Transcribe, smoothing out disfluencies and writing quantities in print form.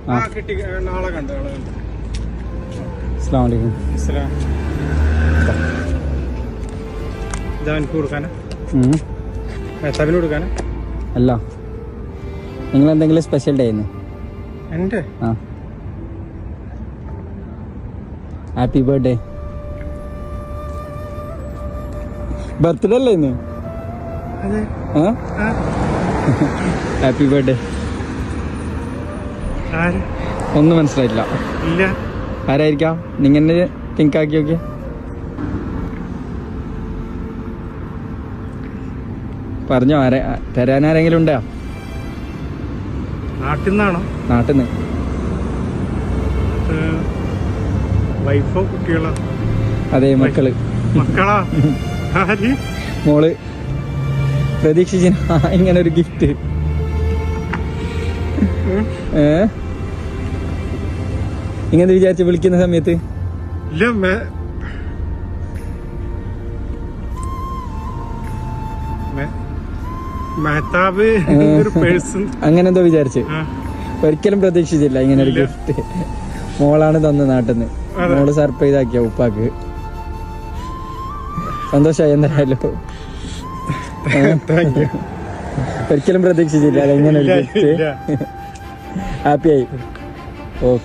നാളെ കണ്ടു. അസ്സലാമു അലൈക്കും. കൊടുക്കാനാ അല്ല, നിങ്ങൾ എന്തെങ്കിലും സ്പെഷ്യൽ ഡേ ആയിരുന്നു? എൻ്റെ ആ, ഹാപ്പി ബർത്ത്ഡേ. ബർത്ത്ഡേ അല്ലേ ഇന്ന്? Happy birthday. ഒന്നും മനസ്സിലായില്ല. ആരായിരിക്കാം? നിങ്ങനെ തിങ്ക് ആക്കി നോക്കിയ. പറഞ്ഞോ, തരാനാരെങ്കിലും ഉണ്ടോ? നാട്ടിൽ നിന്നാണോ? നാട്ടിൽ നിന്ന്. വൈഫോ കുട്ടികളോ? അതെ, മക്കള്. മക്കളാ? മോള് പ്രതീക്ഷിച്ച ഇങ്ങനെ ഒരു ഗിഫ്റ്റ്. ഇങ്ങനെ വിചാരിച്ച് വിളിക്കുന്ന സമയത്ത് അങ്ങനെ എന്തോ വിചാരിച്ച്. ഒരിക്കലും പ്രതീക്ഷിച്ചില്ല ഇങ്ങനെ ഒരു ഗിഫ്റ്റ്. മോളാണ് തന്നത് നാട്ടിന്ന്. മോള് സർപ്രൈസ് ആക്കിയ ഉപ്പാക്ക്. സന്തോഷമായി എന്തായാലും. ഒരിക്കലും പ്രതീക്ഷിച്ചില്ല ഇങ്ങനെ ഒരു ഗിഫ്റ്റ്. ഹാപ്പിയായി. ഓക്കെ.